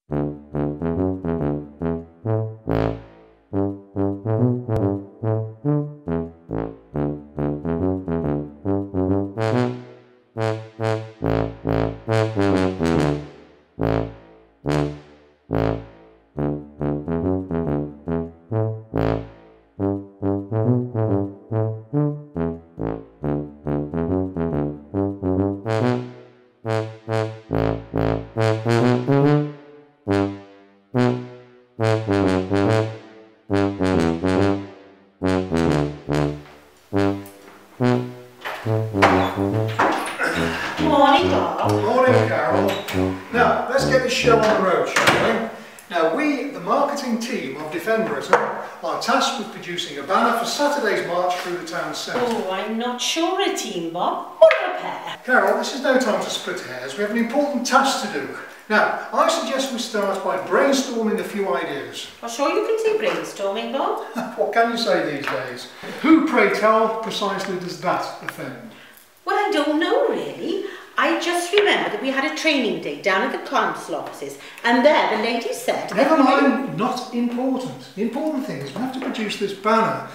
Morning, Bob. Morning, Carol. Now, let's get this show on the road, shall we? Now, we, the marketing team of Defend Britain, are tasked with producing a banner for Saturday's march through the town centre. Oh, I'm not sure a team, Bob, or a pair. Carol, this is no time to split hairs. We have an important task to do. Now, I suggest we start by brainstorming a few ideas. I'm sure you can see brainstorming, Bob. What can you say these days? Who, pray tell, precisely does that offend? Well, I don't know, really. I just remember that we had a training day down at the council offices, and there the lady said... Never mind, not important. The important thing is we have to produce this banner.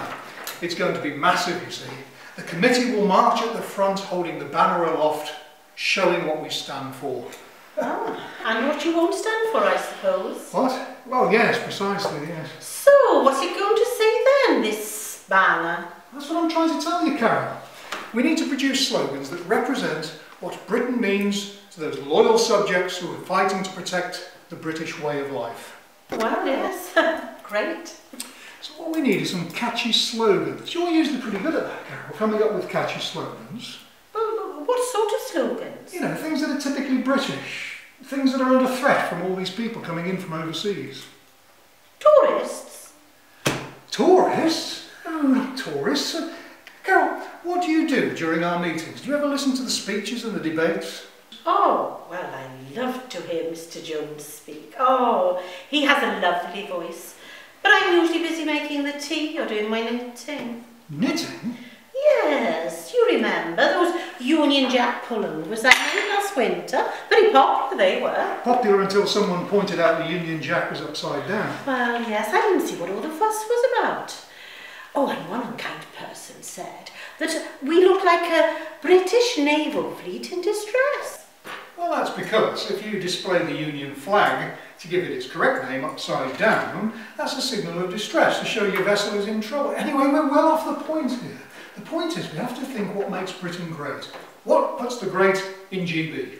It's going to be massive, you see. The committee will march at the front holding the banner aloft, showing what we stand for. Oh, and what you won't stand for, I suppose. What? Well, yes, precisely, yes. So, what's it going to say then, this banner? That's what I'm trying to tell you, Carol. We need to produce slogans that represent what Britain means to those loyal subjects who are fighting to protect the British way of life. Well, yes, great. So what we need is some catchy slogans. You're usually pretty good at that, Carol, coming up with catchy slogans. Well, what sort of slogans? You know, things that are typically British. Things that are under threat from all these people coming in from overseas. Tourists? Tourists? Oh, not tourists. Carol, what do you do during our meetings? Do you ever listen to the speeches and the debates? Oh, well, I love to hear Mr. Jones speak. Oh, he has a lovely voice. But I'm usually busy making the tea or doing my knitting. Knitting? Yes, you remember those Union Jack pullovers I made last winter? Very popular they were. Popular until someone pointed out the Union Jack was upside down. Well, yes, I didn't see what all the fuss was about. Oh, and one unkind person said that we looked like a British naval fleet in distress. Well, that's because if you display the Union flag to give it its correct name upside down, that's a signal of distress to show your vessel is in trouble. Anyway, we're well off the point here. The point is we have to think what makes Britain great. What puts the great in GB?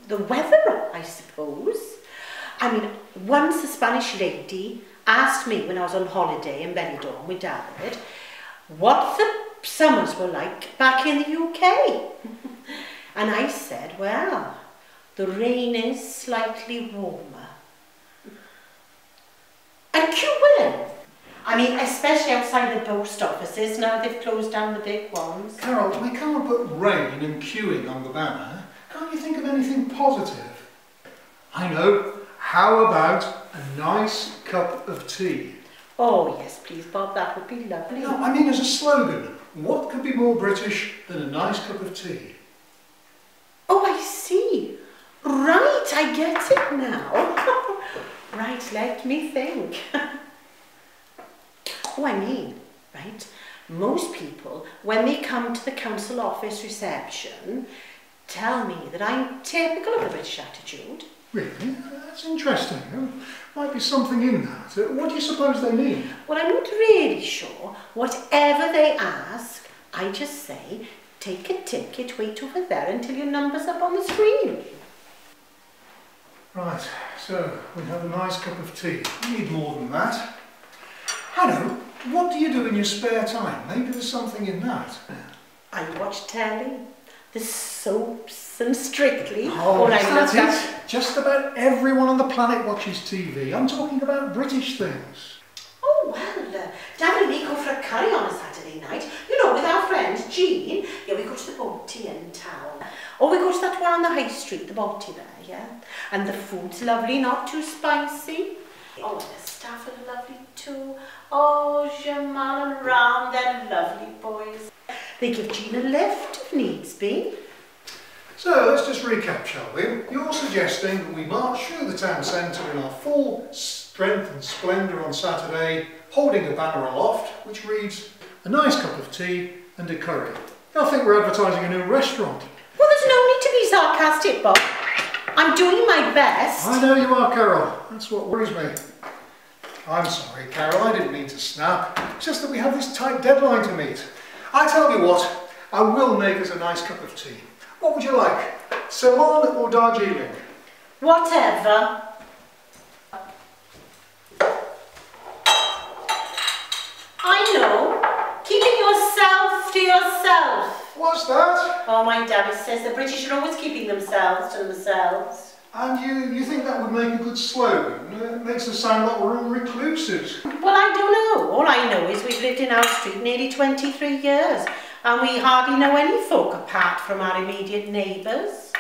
The weather, I suppose. I mean, once a Spanish lady asked me when I was on holiday in Benidorm with David what the summers were like back in the UK. And I said, well, the rain is slightly warmer. And queuing. I mean, especially outside the post offices, now they've closed down the big ones. Carol, we can't put rain and queuing on the banner. Can't you think of anything positive? I know. How about a nice cup of tea? Oh, yes, please, Bob, that would be lovely. No, I mean as a slogan. What could be more British than a nice cup of tea? Oh, I see. Right, I get it now. Right, let me think. Oh, I mean, right, most people, when they come to the council office reception, tell me that I'm typical of the British attitude. Really? That's interesting. There might be something in that. What do you suppose they mean? Well, I'm not really sure. Whatever they ask, I just say, take a ticket, wait over there until your number's up on the screen. Right, so we have a nice cup of tea. We need more than that. Hello, what do you do in your spare time? Maybe there's something in that. I watch telly, the soaps and Strictly. Oh, I love that's it. Just about everyone on the planet watches TV. I'm talking about British things. Oh, well, Dad and me go for a curry on a Saturday night. You know, with our friend Jean. Yeah, we go to the Boaty in town. Or we go to that one on the high street, the Boaty there, yeah? And the food's lovely, not too spicy. Oh, and the staff are lovely too. Oh, Jamal and Ram, they're lovely boys. They give Jean a lift if needs be. So let's just recap, shall we? You're suggesting that we march through the town centre in our full strength and splendour on Saturday, holding a banner aloft which reads, "A nice cup of tea and a curry." I think we're advertising a new restaurant. Well, there's no need to be sarcastic, Bob. I'm doing my best. I know you are, Carol. That's what worries me. I'm sorry, Carol, I didn't mean to snap. It's just that we have this tight deadline to meet. I tell you what, I will make us a nice cup of tea. What would you like? Ceylon or Darjeeling? Whatever. I know. Keeping yourself to yourself. What's that? Oh, my daddy says the British are always keeping themselves to themselves. And you think that would make a good slogan? It makes us sound like we're all recluses. Well, I don't know. All I know is we've lived in our street nearly 23 years and we hardly know any folk apart from our immediate neighbours.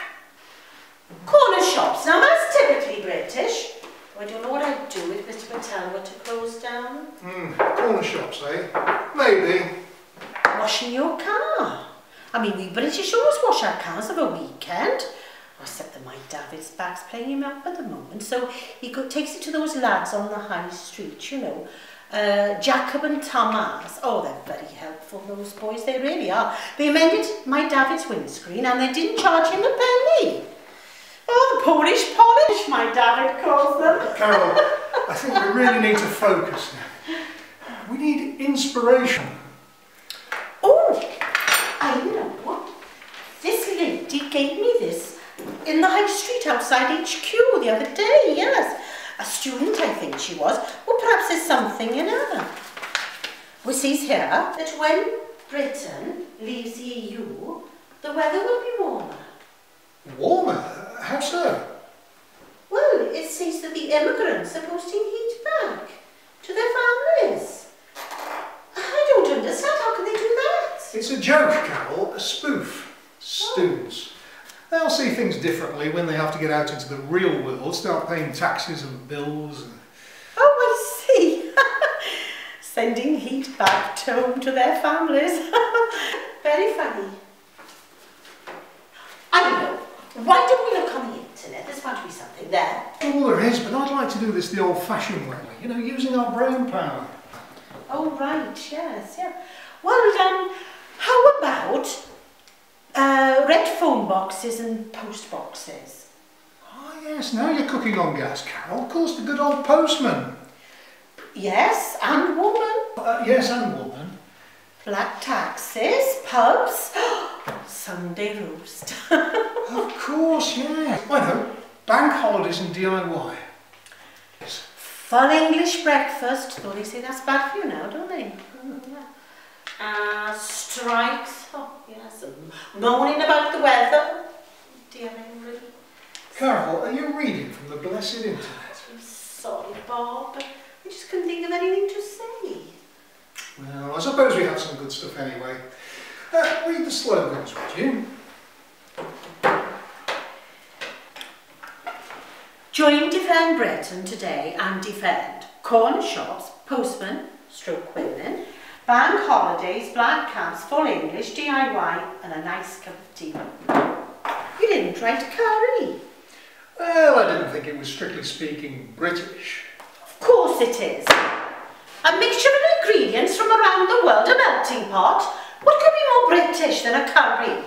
Corner shops, now that's typically British. I don't know what I'd do if Mr. Patel were to close down. Corner shops, eh? Maybe. Washing your car. I mean, we British always wash our cars of a weekend. Except that my David's back's playing him up at the moment, so he takes it to those lads on the high street, you know. Jacob and Thomas. Oh, they're very helpful, those boys, they really are. They mended my David's windscreen and they didn't charge him a penny. Oh, the Polish polish, my David calls them. Carol, I think we really need to focus now. We need inspiration. Oh, I know. This lady gave me this in the high street outside HQ the other day, yes. A student, I think she was. Well, perhaps there's something in her. Well, it says here that when Britain leaves the EU, the weather will be warmer. Warmer? How so? Well, it says that the immigrants are posting heat back to their families. I don't understand. How can they do that? It's a joke, Carol, a spoof. Students. They'll see things differently when they have to get out into the real world, start paying taxes and bills. Oh, I see. Sending heat back home to their families. Very funny. I know. Why don't we look on the internet? There's bound to be something there. Well, there is, but I'd like to do this the old-fashioned way, you know, using our brain power. Oh, right, yes, yeah. Well, how about red phone boxes and post boxes? Ah, yes, now you're cooking on gas, Carol. Of course, the good old postman. Yes, and woman. Yes, and woman. Black taxis, pubs, Sunday roast. Of course, yeah. I know. Bank holidays and DIY. Full English breakfast, though they say that's bad for you now, don't they? Strikes, oh yes, moaning about the weather. Dear Henry. Carol, are you reading from the blessed internet? I'm sorry, Bob, but I just couldn't think of anything to say. Well, I suppose we have some good stuff anyway. Read the slogans, would you? Join Defend Britain today and defend corner shops, postmen, stroke women, bank holidays, black cabs, full English, DIY and a nice cup of tea. You didn't write curry. Well, I didn't think it was strictly speaking British. Of course it is. A mixture of ingredients from around the world, a melting pot. What could be more British than a curry?